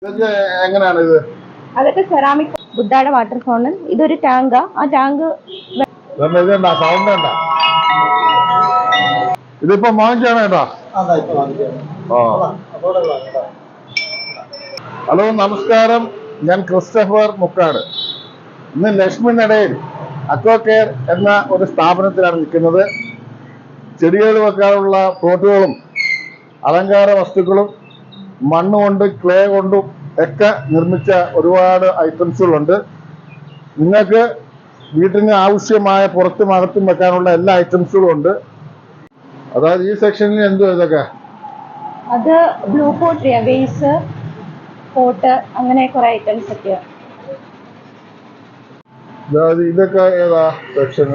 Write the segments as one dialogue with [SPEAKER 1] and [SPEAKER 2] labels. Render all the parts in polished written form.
[SPEAKER 1] ഇതൊക്കെ എങ്ങനെയാണ് ഇത്?
[SPEAKER 2] അതൊക്കെ സെറാമിക് ബുദ്ധയുടെ വാട്ടർ ഫൗണ്ടൻ. ഇതൊരു ടാങ്കാ. ആ ടാങ്ക്
[SPEAKER 1] സൗണ്ട് ഉണ്ടോ? ഇതിപ്പോ വാങ്ങിക്കാണ് കേട്ടോ. ഹലോ, നമസ്കാരം. ഞാൻ ക്രിസ്റ്റഫർ മുക്കാട്. ഇന്ന് ലക്ഷ്മി നടയിൽ അക്വാ കെയർ എന്ന ഒരു സ്ഥാപനത്തിലാണ് നിൽക്കുന്നത്. ചെടികൾ വെക്കാനുള്ള പോട്ടുകളും അലങ്കാര വസ്തുക്കളും മണ്ണ് കൊണ്ട് ക്ലേ കൊണ്ടും ഒക്കെ നിർമ്മിച്ച ഒരുപാട് ഐറ്റംസുകളുണ്ട്. നിങ്ങൾക്ക് വീട്ടിന് ആവശ്യമായ പുറത്തും അകത്തും വെക്കാനുള്ള എല്ലാ ഐറ്റംസുകളും ഉണ്ട്. അതായത് ഈ സെക്ഷനിൽ എന്തോ ഇതൊക്കെ
[SPEAKER 2] അത് ബ്ലൂ പോട്ട്, വേസ് പോട്ട്, അങ്ങനെ കുറെ ഐറ്റംസ് ഒക്കെയാണ്.
[SPEAKER 1] ഇതൊക്കെ ഏതാ സെക്ഷൻ?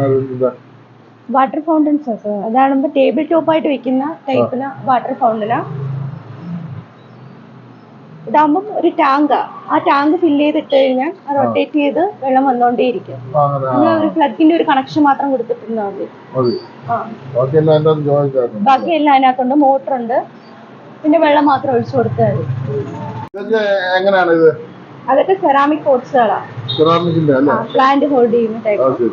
[SPEAKER 2] വാട്ടർ ഫൗണ്ടൻസ് ഒക്കെ അതാകുമ്പോൾ ടേബിൾ ടോപ്പായിട്ട് വെക്കുന്ന ടൈപ്പില് വാട്ടർ ഫൗണ്ടനാ. ഇതാകുമ്പം ഒരു ടാങ്കാ. ആ ടാങ്ക് ഫില്ല് ചെയ്തിട്ട് കഴിഞ്ഞാൽ റൊട്ടേറ്റ് ചെയ്ത് വെള്ളം വന്നോണ്ടേയിരിക്കും. നമ്മൾ ഒരു പ്ലഗിന്റെ ഒരു കണക്ഷൻ മാത്രം കൊടുത്തിട്ടുണ്ടാവും. ബാക്കി എല്ലാം അതിനകത്തുണ്ട്. മോട്ടറുണ്ട്, പിന്നെ വെള്ളം മാത്രം ഒഴിച്ചു കൊടുത്താൽ മതി.
[SPEAKER 1] എങ്ങനെയാണ് ഇത്?
[SPEAKER 2] അതൊക്കെ സെറാമിക് പോട്ട്സുകളാ. പ്ലാന്റ് ഹോൾഡ് ചെയ്യുന്ന ടൈപ്പ്.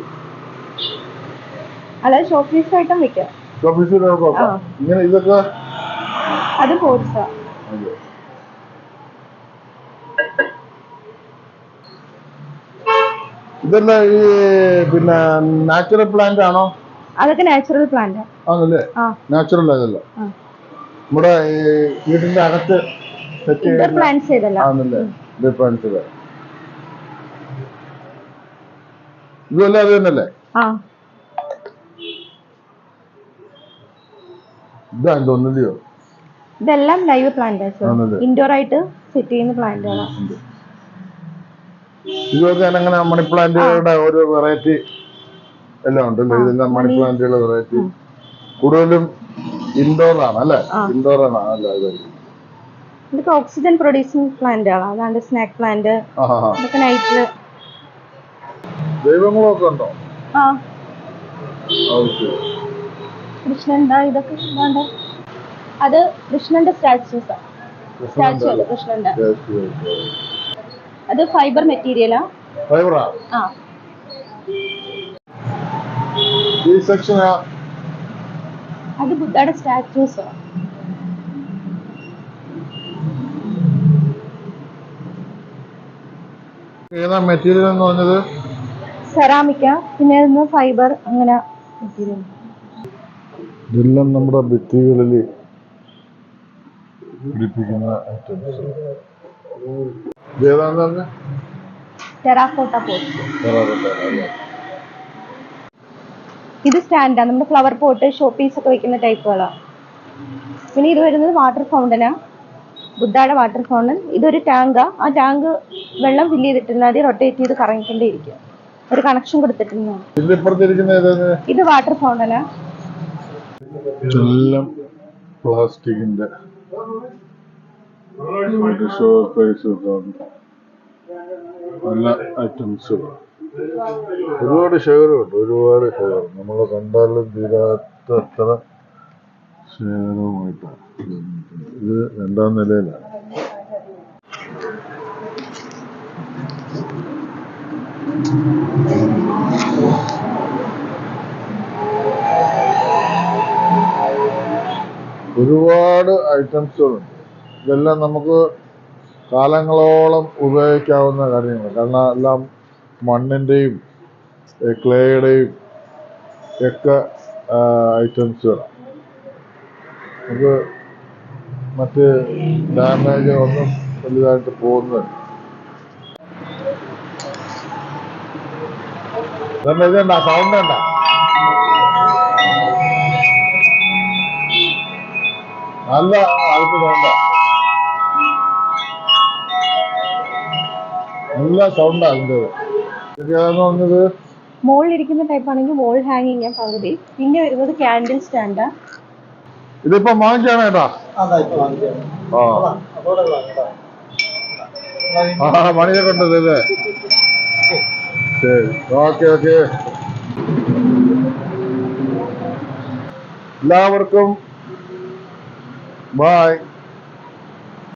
[SPEAKER 2] അതായത് ഷോപ്പീസ് ആയിട്ടും വെക്കാം. അത് പോട്ട്സാ.
[SPEAKER 1] ഇതെല്ലാം ഈ പിന്നെ നാച്ചുറൽ പ്ലാന്റ് ആണോ?
[SPEAKER 2] അതൊക്കെ നാച്ചുറൽ പ്ലാന്റ്
[SPEAKER 1] ആണല്ലേ? നാച്ചുറൽ അതല്ല, നമ്മുടെ വീടിന്റെ അകത്ത്
[SPEAKER 2] പ്ലാന്റ്സ് ചെയ്തല്ല.
[SPEAKER 1] ഇതെല്ലാം അത് തന്നെയല്ലേ? ഇതാണ് തോന്നില്ലയോ?
[SPEAKER 2] ഇതെല്ലാം ലൈവ് പ്ലാന്റ്, ഇൻഡോർ ആയിട്ട് സെറ്റ് ചെയ്യുന്ന പ്ലാന്റുകളാണ്.
[SPEAKER 1] ഇതൊക്കെ അങ്ങനെ മണി പ്ലാന്റുകളുടെ ഒരു വെറൈറ്റി എല്ലാം ഉണ്ടല്ലോ. ഇതെല്ലാം മണി പ്ലാന്റുകളുടെ വെറൈറ്റി. കൂടുതലും ഇൻഡോർ ആണ് അല്ലേ? ഇൻഡോർ ആണ് അല്ലേ?
[SPEAKER 2] ഇതൊക്കെ ഓക്സിജൻ പ്രൊഡ്യൂസിങ് പ്ലാന്റുകളാണ്. അതാണ്ട് സ്നാക്ക് പ്ലാന്റ്, ഇതൊക്കെ നൈറ്റില്.
[SPEAKER 1] ദൈവങ്ങളൊക്കെ ഉണ്ടോ?
[SPEAKER 2] കൃഷ്ണന്റെ ഇതൊക്കെ അത് കൃഷ്ണന്റെ സ്റ്റാച്യൂസാ. കൃഷ്ണന്റെ അത് ഫൈബർ മെറ്റീരിയലാ.
[SPEAKER 1] ഫൈബറാ? ഈ സെക്ഷൻ
[SPEAKER 2] അത് ബുദ്ധയുടെ സ്റ്റാച്യൂസാ.
[SPEAKER 1] ഏതാ മെറ്റീരിയൽ എന്ന് പറഞ്ഞത്?
[SPEAKER 2] സെറാമിക്ക, പിന്നെ ഫൈബർ, അങ്ങനെ മെറ്റീരിയൽ.
[SPEAKER 1] ഇതെല്ലാം നമ്മുടെ ഭിത്തികളിൽ പിടിപ്പിക്കുന്ന ഐറ്റംസ്.
[SPEAKER 2] Terracotta pot. ഇത് സ്റ്റാൻഡാ. നമ്മുടെ ഫ്ലവർ പോട്ട്, ഷോപ്പീസ് ഒക്കെ വെക്കുന്ന ടൈപ്പുകളാ. പിന്നെ ഇത് വരുന്നത് വാട്ടർ ഫൗണ്ടനാ, ബുദ്ധയുടെ വാട്ടർ ഫൗണ്ടൻ. ഇതൊരു ടാങ്കാ. ആ ടാങ്ക് വെള്ളം ഫില്ല് ചെയ്തിട്ടുണ്ടെങ്കിൽ റൊട്ടേറ്റ് ചെയ്ത് കറങ്ങിക്കൊണ്ടേയിരിക്കും. ഒരു കണക്ഷൻ കൊടുത്തിട്ടുണ്ട്. ഇത് വാട്ടർ ഫൗണ്ടനാ.
[SPEAKER 1] എല്ലാം പ്ലാസ്റ്റിക്കിന്റെ നല്ല ഐറ്റംസുകൾ. ഒരുപാട് ശേഖരമുണ്ട്, ഒരുപാട് ശേഖരം. നമ്മൾ കണ്ടാലും തീരാത്തത്ര ശേഖരവുമായിട്ടാണ്. ഇത് 2ാം നിലയിലാണ്. ഒരുപാട് ഐറ്റംസുകളുണ്ട്. ഇതെല്ലാം നമുക്ക് കാലങ്ങളോളം ഉപയോഗിക്കാവുന്ന കാര്യങ്ങൾ. കാരണം എല്ലാം മണ്ണിൻ്റെയും ക്ലേയുടെയും ഒക്കെ ഐറ്റംസുകളാണ്. നമുക്ക് മറ്റ് ഡാമേജ് ഒന്നും വലുതായിട്ട് പോകുന്നില്ല. ഇതുണ്ട സൗണ്ട് ഉണ്ട? നല്ല അടുത്ത് സൗണ്ടാ, നല്ല സൗണ്ടാ അതിൻ്റെ. പറഞ്ഞത്
[SPEAKER 2] മുകളിലിരിക്കുന്ന ടൈപ്പ് ആണെങ്കിൽ വോൾ ഹാങ്ങിങ് ചെയ്യാൻ പകുതി. പിന്നെ വരുന്നത് ക്യാൻഡിൽ സ്റ്റാൻഡാ.
[SPEAKER 1] ഇതിപ്പോ വാങ്ങിക്കാണ് കേട്ടോ. മണിയെ കൊണ്ടല്ലേ? ശരി, ഓക്കെ. എല്ലാവർക്കും ബൈ.